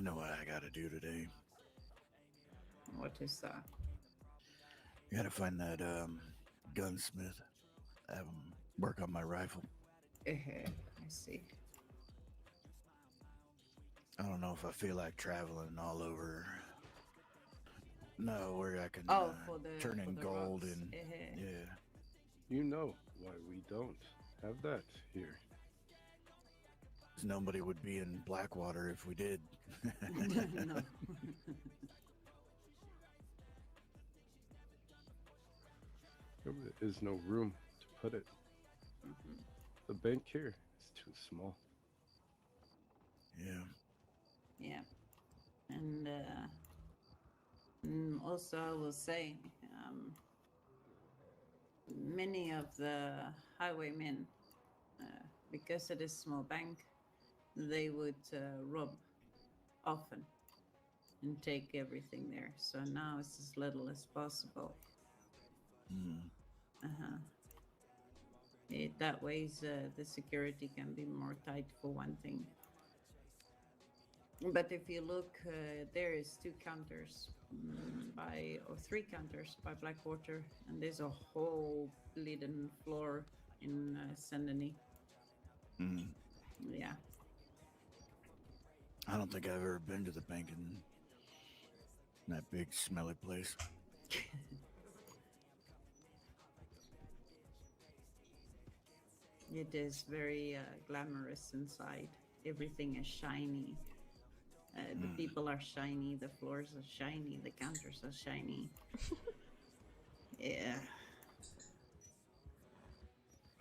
know what I gotta do today. What is that? I gotta find that gunsmith. Have him work on my rifle. I see. I don't know if I feel like traveling all over. No, where I can Oh, turn for in the gold rocks. and yeah. You know why we don't have that here. 'Cause nobody would be in Blackwater if we did. No. There is no room to put it. Mhm. The bank here is too small. Yeah. Yeah, and also I will say, many of the highwaymen, because it is small bank, they would rob often and take everything there. So now it's as little as possible. Mm. Uh-huh. That way, the security can be more tight for one thing. But if you look, there is two counters by or three counters by Blackwater, and there's a whole bleeding floor in Saint-Denis. Mm. Yeah. I don't think I've ever been to the bank in that big smelly place. It is very glamorous inside. Everything is shiny. The Mm. people are shiny. The floors are shiny. The counters are shiny. Yeah.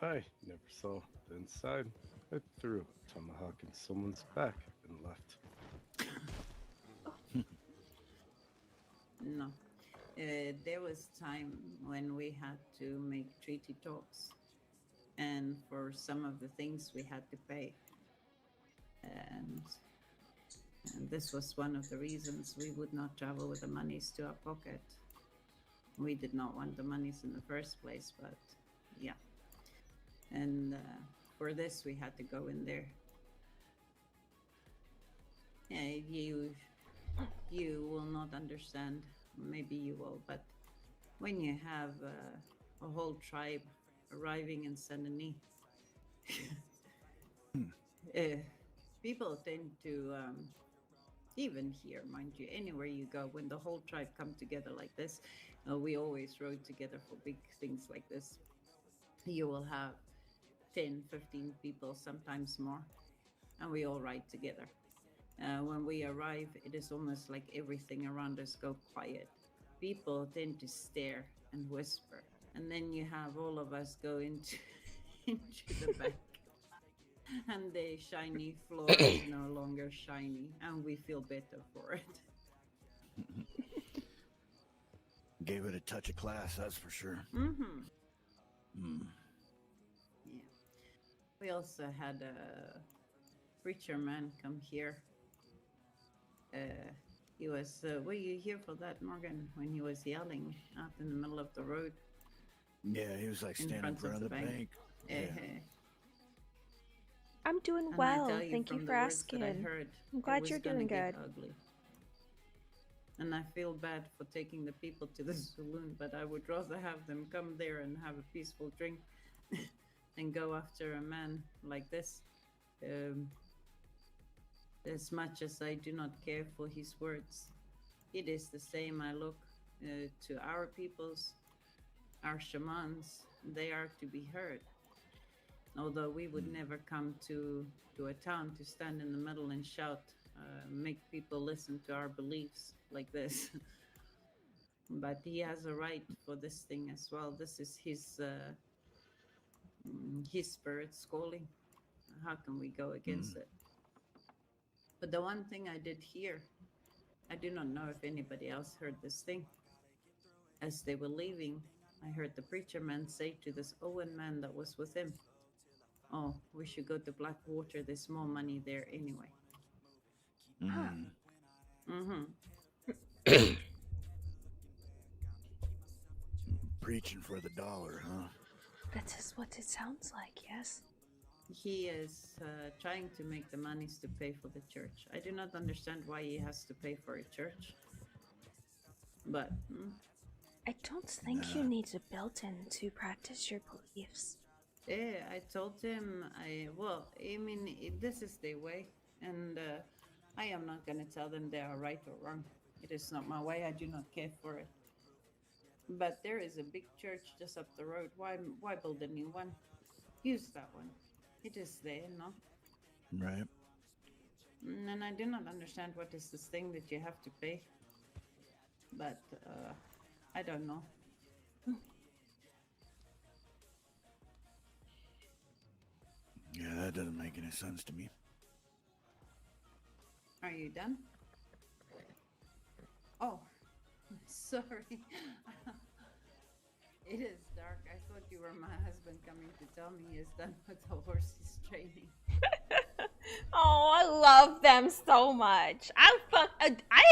I never saw the inside. I threw a tomahawk in someone's back and left. No. There was time when we had to make treaty talks, and for some of the things we had to pay. And, and this was one of the reasons we would not travel with the monies to our pocket. We did not want the monies in the first place, but yeah. And for this, we had to go in there. Yeah, you will not understand. Maybe you will, but when you have a whole tribe arriving in Saint-Denis, Mm. uh, people tend to, even here, mind you, anywhere you go, when the whole tribe come together like this, we always rode together for big things like this. You will have 10, 15 people, sometimes more, and we all ride together. When we arrive, it is almost like everything around us go quiet. People tend to stare and whisper, and then you have all of us go into into the back, and the shiny floor is no longer shiny, and we feel better for it. Gave it a touch of class, that's for sure. Mm-hmm. Mm. Yeah. We also had a preacher man come here. He was. Were you here for that, Morgan? When he was yelling out in the middle of the road Yeah, he was like in standing in front front of of the the bank? bank. Yeah. I'm doing And I well. tell you, Thank you from for the words that I asking. heard, I'm it glad was you're gonna doing get good. ugly. And I feel bad for taking the people to the saloon, but I would rather have them come there and have a peaceful drink than go after a man like this. Um, as much as I do not care for his words, it is the same I look to our peoples, our shamans. They are to be heard. Although we would Mm. never come to a town to stand in the middle and shout, make people listen to our beliefs like this. But he has a right for this thing as well. This is his spirit's calling. How can we go Mm. against it? But the one thing I did hear, I do not know if anybody else heard this thing. As they were leaving, I heard the preacher man say to this Owen man that was with him, "Oh, we should go to Blackwater. There's more money there anyway." Huh. Mm. Mm-hmm. Preaching for the dollar, huh? That is what it sounds like, yes. he is trying to make the monies to pay for the church. I do not understand why he has to pay for a church, but I don't think you need a built-in to practice your beliefs. yeah, I told him I mean, this is their way, and I am not gonna tell them they are right or wrong. It is not my way. I do not care for it. But there is a big church just up the road. Why build a new one? Use that one. It is there, no? Right. And I do not understand what is this thing that you have to pay. But I don't know. Yeah, that doesn't make any sense to me. Are you done? Oh, sorry. It is dark. I thought you were my husband coming to tell me he is done with the horses training. Oh, I love them so much. I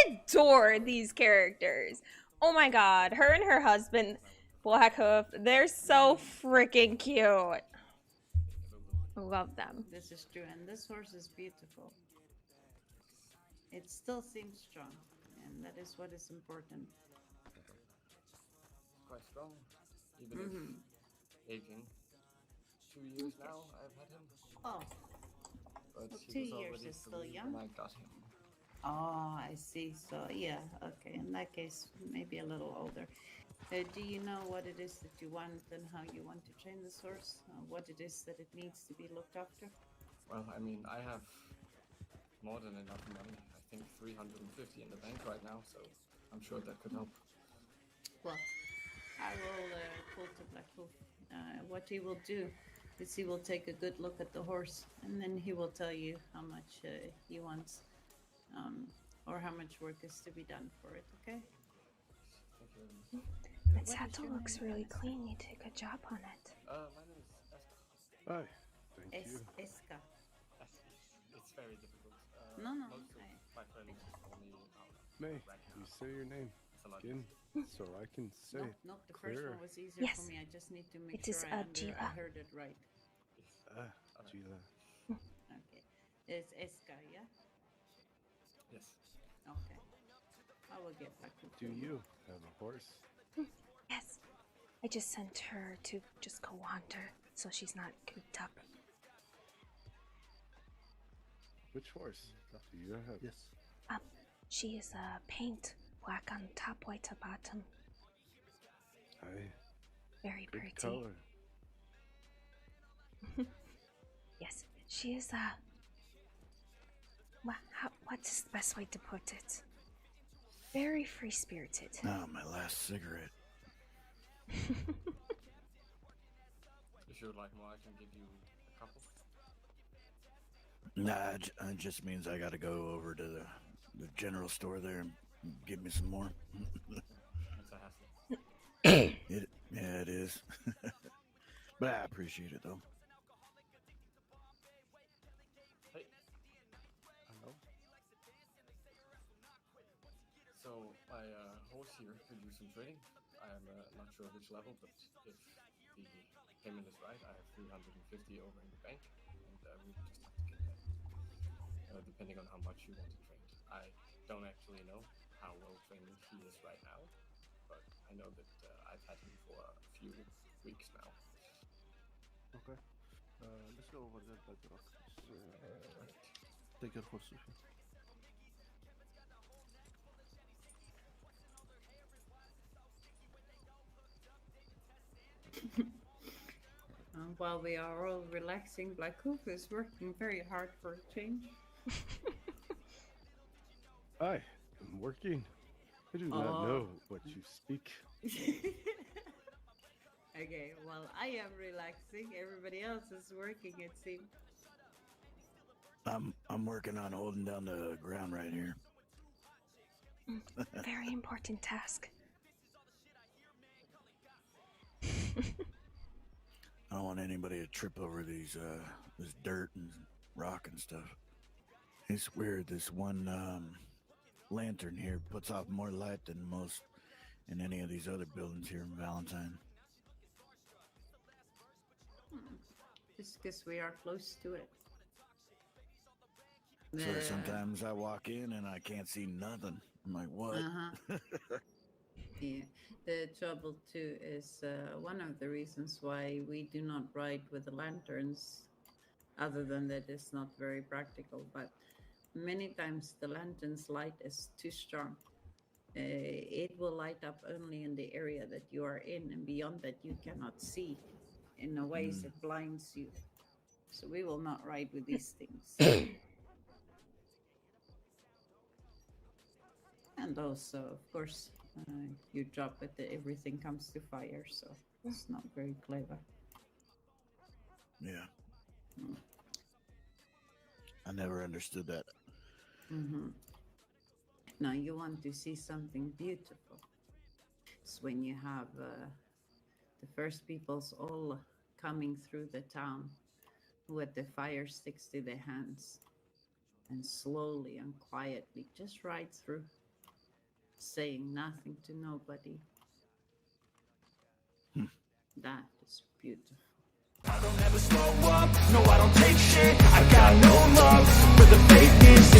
adore these characters. Oh my god, her and her husband, Blackhoof, they're so freaking cute. Love them. This is true, and this horse is beautiful. It still seems strong, and that is what is important. Quite strong, even if aging. 2 years now I've had him. Oh, But well, he 2 was years already is still 3 young. when I got him. oh, I see. So yeah, okay. In that case, maybe a little older. Do you know what it is that you want and how you want to train this horse? What it is that it needs to be looked after? Well, I mean, I have more than enough money. I think 350 in the bank right now, so I'm sure that could help. Well, I will call to Blackhoof. What he will do is he will take a good look at the horse, and then he will tell you how much he wants, or how much work is to be done for it. Okay? Thank you very much. The What is saddle your looks name, really Vanessa? clean. You did a good job on it. My name is Esther. Hi. Thank you. Eska. It's very difficult. No, no, Most of my friends call me May, Ragnar. you say your name Somebody. again so I can say No, it no, the first clearer. one was easier Yes. for me. I just need to make It sure is I Jiva. heard it right. Yes. Gila. Okay. It's Eska, yeah? Yes. Okay. I will get back to Do you have a horse? Yes. I just sent her to just go wander so she's not cooped up. Which horse do you have? Yes. She is paint, black on top, white on bottom. Hi. Very Good pretty. color. Yes, she is what's the best way to put it? Very free-spirited. Oh, my last cigarette. If you would like more, I can give you a couple. Nah, it just means I gotta go over to the general store there and get me some more. It's a hassle. Yeah, it is. But I appreciate it though. Hey. Hello? So my horse here could use some training. I am not sure which level, but if the payment is right, I have 350 over in the bank, and we just have to get that, depending on how much you want to train. I don't actually know how well trained he is right now, but I know that I've had him for a few weeks now. Okay. Let's go over there by the rock. Take your horse with you. While we are all relaxing, Blackhoof is working very hard for a change. Hi. I'm working. I do not know what you speak. Okay, while I am relaxing, everybody else is working, it seems. I'm working on holding down the ground right here. Very important task. I don't want anybody to trip over this dirt and rock and stuff. It's weird. This one lantern here puts off more light than most in any of these other buildings here in Valentine. just because we are close to it. So sometimes I walk in and I can't see nothing. I'm like, what? Uh-huh. Yeah. The trouble too is one of the reasons why we do not ride with the lanterns, other than that it's not very practical, but many times the lantern's light is too strong. It will light up only in the area that you are in, and beyond that you cannot see. In a ways it blinds you. So we will not ride with these things. And also, of course, you drop it, everything comes to fire, so it's not very clever. Yeah. I never understood that. Mm-hmm. Now you want to see something beautiful. It's when you have the first peoples all coming through the town with the fire sticks to their hands, and slowly and quietly just ride through, saying nothing to nobody. That is beautiful. I don't ever slow up, no I don't take shit. I got no love for the fakeness.